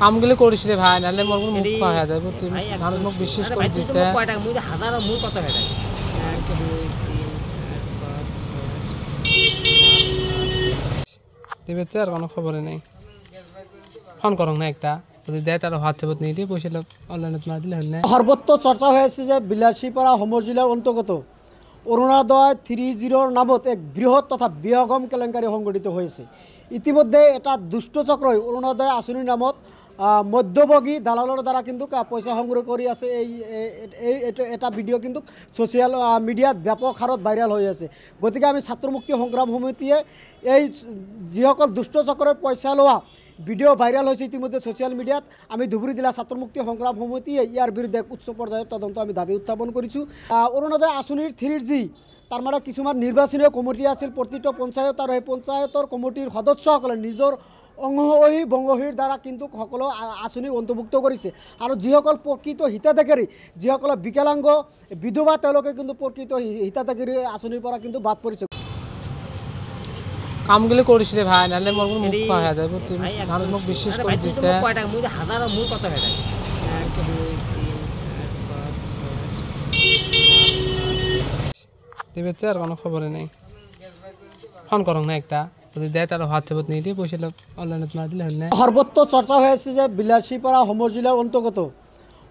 কামগুলো করিস রে ভাই, নাহলে মোর মুখ খাওয়া হয়ে যায় বুঝছিস, মানুষ মুখ বিশ্বাস করে দিচ্ছে। হাজার মুখ কত হয়ে যায়? 1 2 3 4 5 6 দিবে আর কোনো খবরই নেই। ফোন করং না একটা, যদি দেয় তার হোয়াটসঅ্যাপত নিয়ে দিয়ে পয়সা লোক অনলাইনত মার দিলে হয় না। সর্বত্র চর্চা হয়েছে যে বিলাসীপাড়া হোমর জিলার অন্তর্গত অরুণোদয় 30 নামত এক বৃহৎ তথা বিহগম কেলেঙ্কারি সংঘটিত হয়েছে। ইতিমধ্যে এটা দুষ্টচক্রই অরুণোদয় আঁচনির নামত মধ্যভোগী দালালের দ্বারা কিন্তু পয়সা সংগ্রহ করে আছে। এটা ভিডিও কিন্তু সোশ্যাল মিডিয়াত ব্যাপক হারত ভাইরাল হয়ে আছে। গতিকে আমি ছাত্র মুক্তি সংগ্রাম সমিতিয়ে এই যিসকল দুষ্টচক্রে পয়সা লোৱা ভিডিও ভাইৰাল হয়েছে ইতিমধ্যে সোশ্যাল মিডিয়াত, আমি ধুবুৰী জিলা ছাত্ৰ মুক্তি সংগ্ৰাম সমিতিয়ে ইয়াৰ বিৰুদ্ধে এক উচ্চ পৰ্যায়েৰ তদন্ত আমি দাবি উত্থাপন কৰিছোঁ। অৰুণোদয় আঁচনিৰ 3G তাৰ মানে কিছুমান নিৰ্বাচনীয় কমিটি আছিল প্ৰতিটা পঞ্চায়ত, আৰ এই পঞ্চায়তৰ কমিটিৰ সদস্যসকলে নিজৰ অংশী বংশীৰ দ্বাৰা কিন্তু সকলো আঁচনি অন্তৰ্ভুক্ত কৰিছে। আৰু যিসকল প্ৰকৃত হিতাধিকাৰী, যিসকল বিকলাংগ বিধৱা, তেওঁলোকে কিন্তু প্ৰকৃত হিতাধিকাৰী আঁচনিৰ পৰা কিন্তু বাদ পৰিছে। কামগুলো করিস রে ভাই, নাহলে মোর মুখ খাওয়া হয়ে যায় বুঝছিস, মানুষ মুখ বিশ্বাস করে দিচ্ছে। হাজার মুখ কত হয়ে যায়? 1 2 3 4 5 6 দিবে আর কোনো খবরই নেই। ফোন করং না একটা, যদি দেয় তার হোয়াটসঅ্যাপত নিয়ে দিয়ে পয়সা লোক অনলাইনত মার দিলে হয় না। সর্বত্র চর্চা হয়েছে যে বিলাসীপাড়া হোমর জিলার অন্তর্গত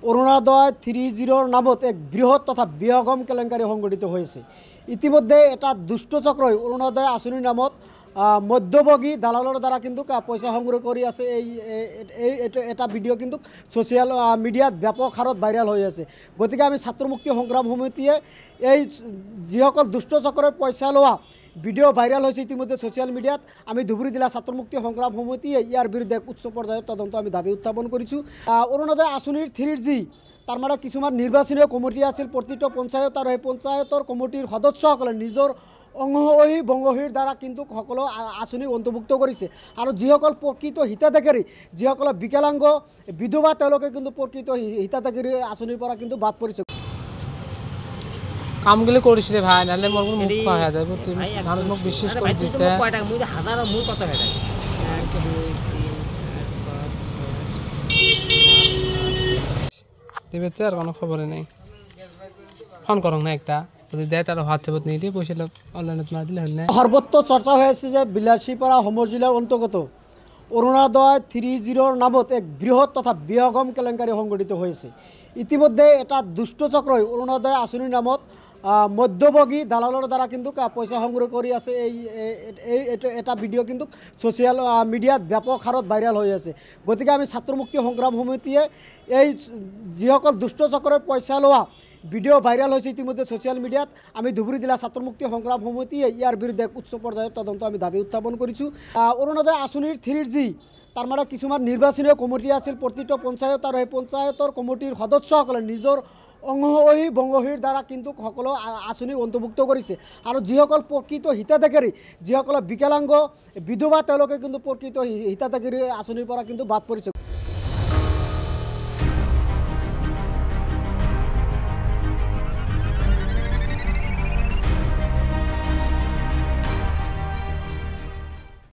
অরুণোদয় 30 নামত এক বৃহৎ তথা বিহগম কেলেঙ্কারি সংঘটিত হয়েছে। ইতিমধ্যে এটা দুষ্টচক্রই অরুণোদয় আঁচনির নামত মধ্যভোগী দালালের দ্বারা কিন্তু পয়সা সংগ্রহ করে আছে। এটা ভিডিও কিন্তু সোশ্যাল মিডিয়াত ব্যাপক হারত ভাইরাল হয়ে আছে। গতিকে আমি ছাত্র মুক্তি সংগ্রাম সমিতিয়ে এই যিসকল দুষ্টচক্রে পয়সা লোৱা ভিডিও ভাইৰাল হয়েছে ইতিমধ্যে সোশ্যাল মিডিয়াত, আমি ধুবুৰী জিলা ছাত্ৰ মুক্তি সংগ্ৰাম সমিতিয়ে ইয়াৰ বিৰুদ্ধে এক উচ্চ পৰ্যায়েৰ তদন্ত আমি দাবি উত্থাপন কৰিছোঁ। অৰুণোদয় আঁচনিৰ 3G তাৰ মানে কিছুমান নিৰ্বাচনীয় কমিটি আছিল প্ৰতিটা পঞ্চায়ত, আৰ এই পঞ্চায়তৰ কমিটিৰ সদস্যসকলে নিজৰ অংশী বংশীৰ দ্বাৰা কিন্তু সকলো আঁচনি অন্তৰ্ভুক্ত কৰিছে। আৰু যিসকল প্ৰকৃত হিতাধিকাৰী, যিসকল বিকলাংগ বিধৱা, তেওঁলোকে কিন্তু প্ৰকৃত হিতাধিকাৰী আঁচনিৰ পৰা কিন্তু বাদ পৰিছে। কামগুলো করিস রে ভাই, নাহলে মোর মুখ খাওয়া হয়ে যায় বুঝছিস, মানুষ মুখ বিশ্বাস করে দিচ্ছে। হাজার মুখ কত হয়ে যায়? 1 2 3 4 5 6 দিবে আর কোনো খবরই নেই। ফোন করং না একটা, যদি দেয় তার হোয়াটসঅ্যাপত নিয়ে দিয়ে পয়সা লোক অনলাইনত মার দিলে হয় না। সর্বত্র চর্চা হয়েছে যে বিলাসীপাড়া হোমর জিলার অন্তর্গত অরুণোদয় 30 নামত এক বৃহৎ তথা বিহগম কেলেঙ্কারি সংঘটিত হয়েছে। ইতিমধ্যে এটা দুষ্টচক্রই অরুণোদয় আঁচনির নামত মধ্যভোগী দালালের দ্বারা কিন্তু পয়সা সংগ্রহ করে আছে। এটা ভিডিও কিন্তু সোশ্যাল মিডিয়াত ব্যাপক হারত ভাইরাল হয়ে আছে। গতিকে আমি ছাত্র মুক্তি সংগ্রাম সমিতিয়ে এই যিসকল দুষ্টচক্রে পয়সা লোৱা ভিডিও ভাইৰাল হয়েছে ইতিমধ্যে সোশ্যাল মিডিয়াত, আমি ধুবুৰী জিলা ছাত্ৰ মুক্তি সংগ্ৰাম সমিতিয়ে ইয়াৰ বিৰুদ্ধে এক উচ্চ পৰ্যায়েৰ তদন্ত আমি দাবি উত্থাপন কৰিছোঁ। অৰুণোদয় আঁচনিৰ 3G তাৰ মানে কিছুমান নিৰ্বাচনীয় কমিটি আছিল প্ৰতিটা পঞ্চায়ত, আৰ এই পঞ্চায়তৰ কমিটিৰ সদস্যসকলে নিজৰ অংশী বংশীৰ দ্বাৰা কিন্তু সকলো আঁচনি অন্তৰ্ভুক্ত কৰিছে। আৰু যিসকল প্ৰকৃত হিতাধিকাৰী, যিসকল বিকলাংগ বিধৱা, তেওঁলোকে কিন্তু প্ৰকৃত হিতাধিকাৰী আঁচনিৰ পৰা কিন্তু বাদ পৰিছে।